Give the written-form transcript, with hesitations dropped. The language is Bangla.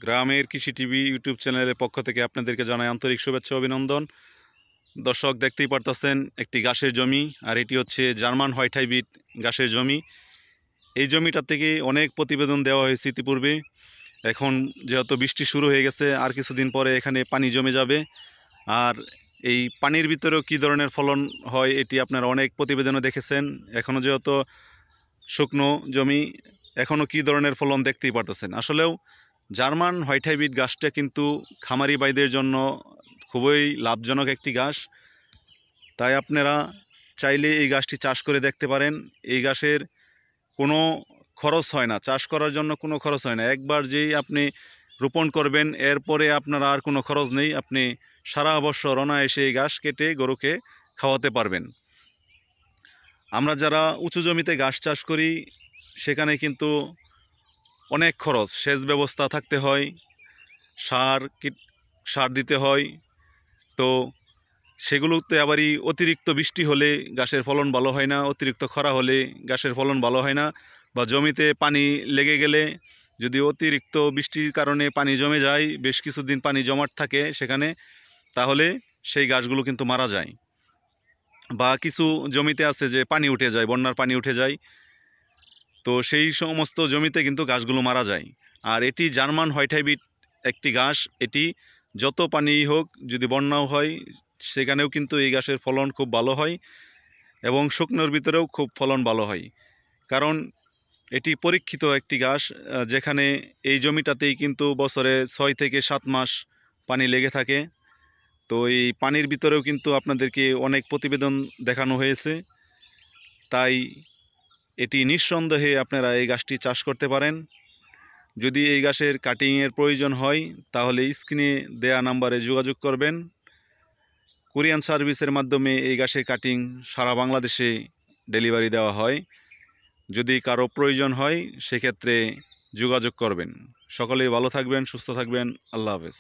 গ্রামের কৃষি টিভি ইউটিউব চ্যানেলের পক্ষ থেকে আপনাদেরকে জানাই আন্তরিক শুভেচ্ছা অভিনন্দন। দর্শক, দেখতেই পারতেছেন একটি ঘাসের জমি, আর এটি হচ্ছে জার্মান হোয়াইট হাইব্রিড ঘাসের জমি। এই জমিটা থেকে অনেক প্রতিবেদন দেওয়া হয়েছে ইতিপূর্বে। এখন যেহেতু বৃষ্টি শুরু হয়ে গেছে, আর কিছুদিন পরে এখানে পানি জমে যাবে। আর এই পানির ভিতরেও কী ধরনের ফলন হয় এটি আপনারা অনেক প্রতিবেদনে দেখেছেন। এখনও যেহেতু শুকনো জমি, এখনও কী ধরনের ফলন দেখতেই পারতেছেন। আসলেও জার্মান হোয়াইট হাইব্রিড ঘাসটা কিন্তু খামারি ভাইদের জন্য খুবই লাভজনক একটি ঘাস। তাই আপনারা চাইলে এই ঘাসটি চাষ করে দেখতে পারেন। এই ঘাসের কোনো খরচ হয় না, চাষ করার জন্য কোনো খরচ হয় না। একবার যেই আপনি রোপণ করবেন, এরপরে আপনার আর কোনো খরচ নেই। আপনি সারা বছর অনায়াসে এই ঘাস কেটে গরুকে খাওয়াতে পারবেন। আমরা যারা উঁচু জমিতে ঘাস চাষ করি, সেখানে কিন্তু অনেক খরচ, সেচ ব্যবস্থা থাকতে হয়, সার দিতে হয়। তো সেগুলোতে আবারই অতিরিক্ত বৃষ্টি হলে ঘাসের ফলন ভালো হয় না, অতিরিক্ত খরা হলে ঘাসের ফলন ভালো হয় না, বা জমিতে পানি লেগে গেলে, যদি অতিরিক্ত বৃষ্টির কারণে পানি জমে যায়, বেশ কিছুদিন পানি জমাট থাকে সেখানে, তাহলে সেই গাছগুলো কিন্তু মারা যায়। বা কিছু জমিতে আছে যে পানি উঠে যায়, বন্যার পানি উঠে যায়, তো সেই সমস্ত জমিতে কিন্তু গাছগুলো মারা যায়। আর এটি জার্মান হোয়াইট হাইব্রিড একটি ঘাস। এটি যত পানি হোক, যদি বন্যাও হয়, সেখানেও কিন্তু এই ঘাসের ফলন খুব ভালো হয়, এবং শুকনোর ভিতরেও খুব ফলন ভালো হয়। কারণ এটি পরীক্ষিত একটি ঘাস, যেখানে এই জমিটাতেই কিন্তু বছরে 6 থেকে 7 মাস পানি লেগে থাকে। তো এই পানির ভিতরেও কিন্তু আপনাদেরকে অনেক প্রতিবেদন দেখানো হয়েছে। তাই এটি নিঃসন্দেহে আপনারা এই গাছটি চাষ করতে পারেন। যদি এই গাছের কাটিংয়ের প্রয়োজন হয়, তাহলে স্ক্রিনে দেয়া নাম্বারে যোগাযোগ করবেন। কোরিয়ান সার্ভিসের মাধ্যমে এই গাছের কাটিং সারা বাংলাদেশে ডেলিভারি দেওয়া হয়। যদি কারো প্রয়োজন হয়, সেক্ষেত্রে যোগাযোগ করবেন। সকলেই ভালো থাকবেন, সুস্থ থাকবেন। আল্লাহ হাফেজ।